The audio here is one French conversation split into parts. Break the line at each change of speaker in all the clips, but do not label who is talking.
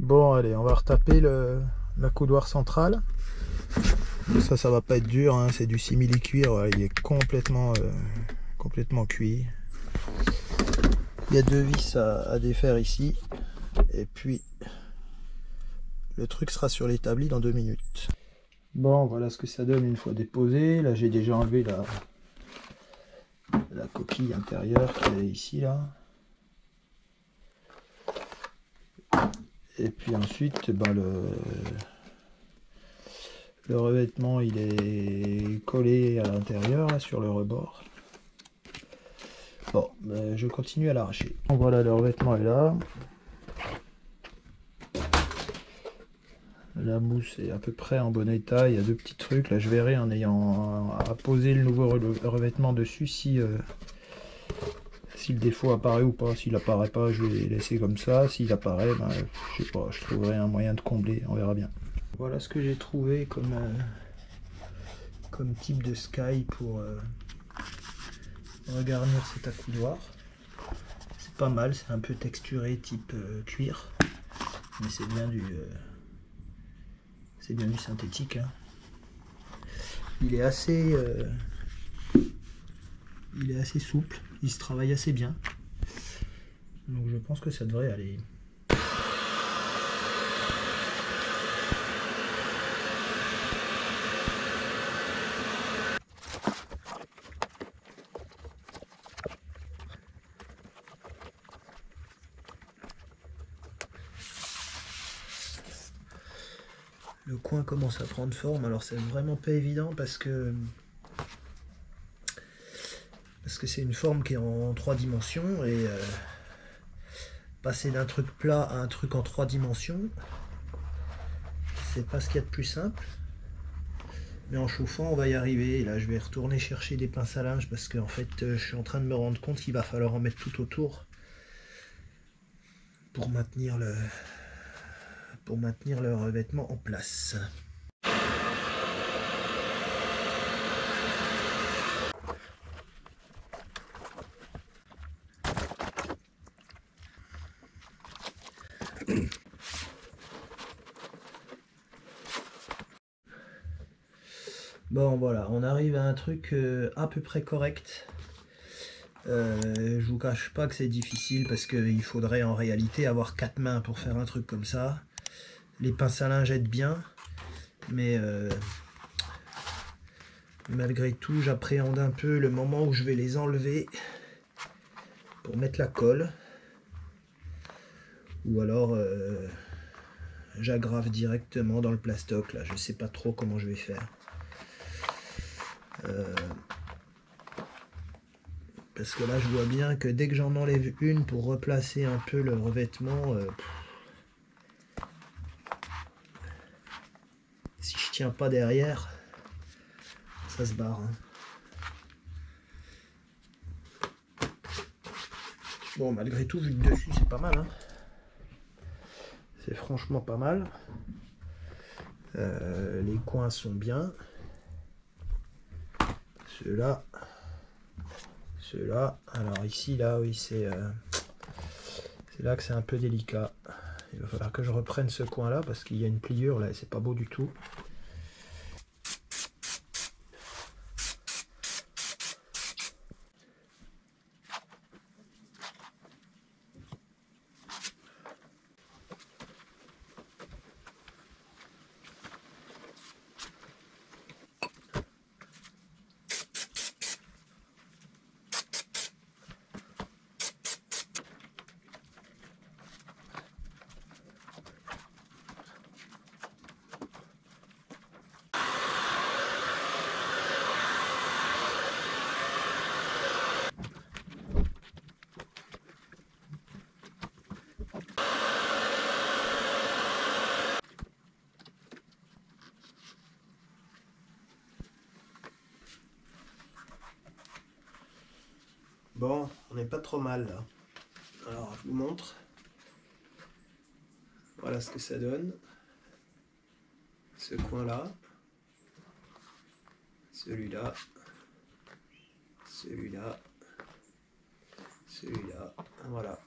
Bon, allez, on va retaper la coudoir centrale. Ça va pas être dur, hein, c'est du simili-cuir, ouais, il est complètement cuit. Il y a deux vis à défaire ici. Et puis, le truc sera sur l'établi dans 2 minutes. Bon, voilà ce que ça donne une fois déposé. Là, j'ai déjà enlevé la coquille intérieure qui est ici, là. Et puis ensuite, ben, le revêtement, il est collé à l'intérieur, sur le rebord. Bon, ben, je continue à l'arracher. Voilà, le revêtement est là. La mousse est à peu près en bon état. Il y a deux petits trucs. Là, je verrai en ayant à poser le nouveau revêtement dessus si le défaut apparaît ou pas. S'il apparaît pas, je vais laisser comme ça. S'il apparaît, ben, je sais pas, je trouverai un moyen de combler. On verra bien. Voilà ce que j'ai trouvé comme type de sky pour regarnir cet accoudoir. C'est pas mal, c'est un peu texturé type cuir, mais c'est bien du synthétique, hein. Il est assez souple, il se travaille assez bien, donc je pense que ça devrait aller. Le coin commence à prendre forme, alors c'est vraiment pas évident parce que c'est une forme qui est en 3 dimensions et passer d'un truc plat à un truc en 3 dimensions, c'est pas ce qu'il y a de plus simple. Mais en chauffant, on va y arriver. Et là, je vais retourner chercher des pinces à linge parce qu'en fait, je suis en train de me rendre compte qu'il va falloir en mettre tout autour pour maintenir le revêtement en place. Bon, voilà, on arrive à un truc à peu près correct. Je vous cache pas que c'est difficile parce qu'il faudrait en réalité avoir 4 mains pour faire un truc comme ça. Les pinces à linge aident bien, mais malgré tout, j'appréhende un peu le moment où je vais les enlever pour mettre la colle. Ou alors j'aggrave directement dans le plastoc. Là, je sais pas trop comment je vais faire. Parce que là, je vois bien que dès que j'en enlève une pour replacer un peu le revêtement, si je tiens pas derrière, ça se barre, hein. Bon, malgré tout, vu que dessus, c'est pas mal, hein. C'est franchement pas mal. Les coins sont bien. Ceux-là. Alors ici, là, oui, c'est là que c'est un peu délicat. Il va falloir que je reprenne ce coin-là parce qu'il y a une pliure là et c'est pas beau du tout. Bon, on n'est pas trop mal là. Alors, je vous montre. Voilà ce que ça donne. Ce coin-là. Celui-là. Celui-là. Celui-là. Voilà.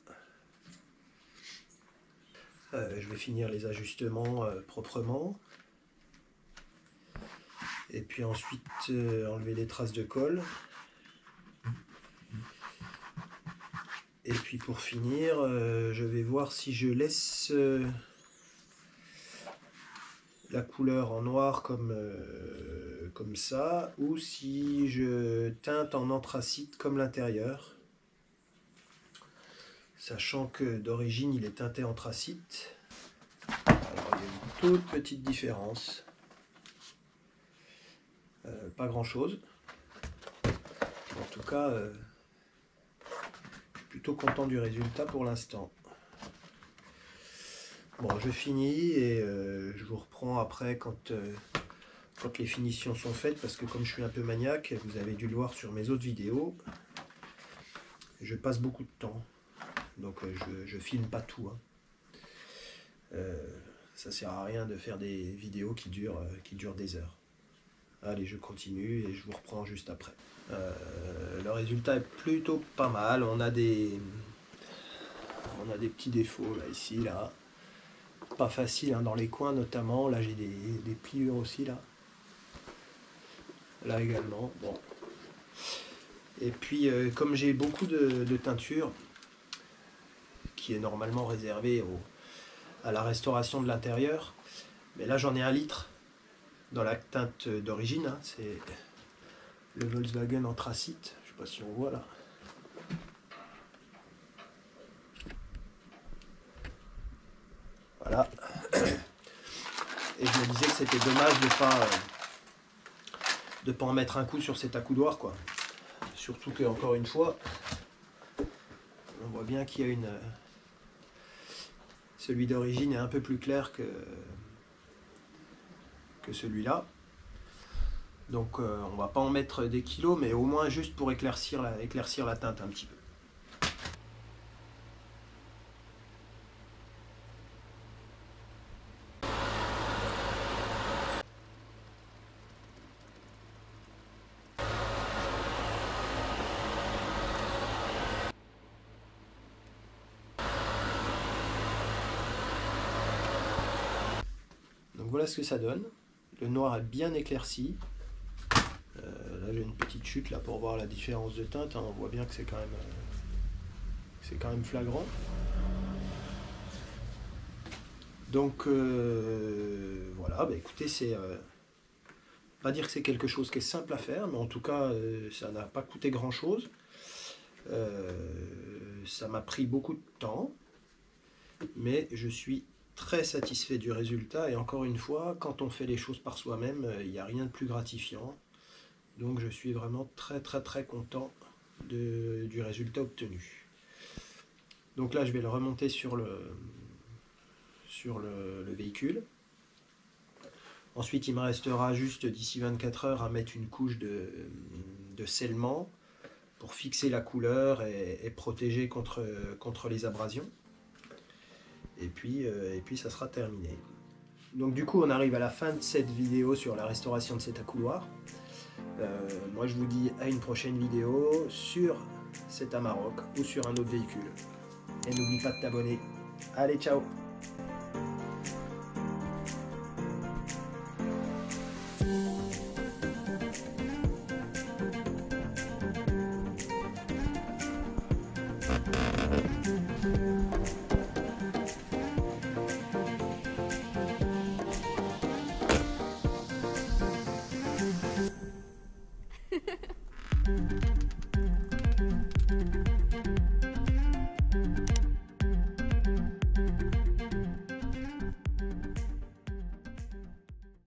Je vais finir les ajustements proprement. Et puis ensuite enlever les traces de colle. Et puis pour finir, je vais voir si je laisse la couleur en noir comme ça, ou si je teinte en anthracite comme l'intérieur. Sachant que d'origine il est teinté anthracite. Alors il y a une toute petite différence. Pas grand chose. En tout cas, je suis plutôt content du résultat pour l'instant. Bon, je finis et je vous reprends après quand les finitions sont faites, parce que comme je suis un peu maniaque, vous avez dû le voir sur mes autres vidéos, je passe beaucoup de temps. Donc je filme pas tout. Ça sert à rien de faire des vidéos qui durent des heures. Allez, je continue et je vous reprends juste après. Le résultat est plutôt pas mal. On a des petits défauts là, ici, là. Pas facile hein, dans les coins notamment. Là j'ai des pliures aussi là. Là également. Bon. Et puis comme j'ai beaucoup de teinture, qui est normalement réservée à la restauration de l'intérieur, mais là j'en ai 1 litre dans la teinte d'origine, hein, c'est le Volkswagen Anthracite, je sais pas si on voit là. Voilà. Et je me disais que c'était dommage de pas en mettre un coup sur cet accoudoir, quoi. Surtout que, encore une fois, on voit bien qu'il y a celui d'origine est un peu plus clair que celui-là. Donc on va pas en mettre des kilos, mais au moins juste pour éclaircir la teinte un petit peu. Donc voilà ce que ça donne. Le noir est bien éclairci. Là j'ai une petite chute là pour voir la différence de teinte. Hein. On voit bien que c'est quand même flagrant. Donc voilà, bah écoutez, c'est pas dire que c'est quelque chose qui est simple à faire, mais en tout cas ça n'a pas coûté grand chose. Ça m'a pris beaucoup de temps, mais je suis très satisfait du résultat. Et encore une fois, quand on fait les choses par soi-même, il n'y a rien de plus gratifiant. Donc je suis vraiment très content du résultat obtenu. Donc là je vais le remonter sur le véhicule. Ensuite il me restera juste d'ici 24 heures à mettre une couche de scellement pour fixer la couleur et protéger contre les abrasions. Et puis ça sera terminé. Donc du coup on arrive à la fin de cette vidéo sur la restauration de cet accoudoir. Moi je vous dis à une prochaine vidéo sur cet Amarok ou sur un autre véhicule. Et n'oublie pas de t'abonner. Allez, ciao!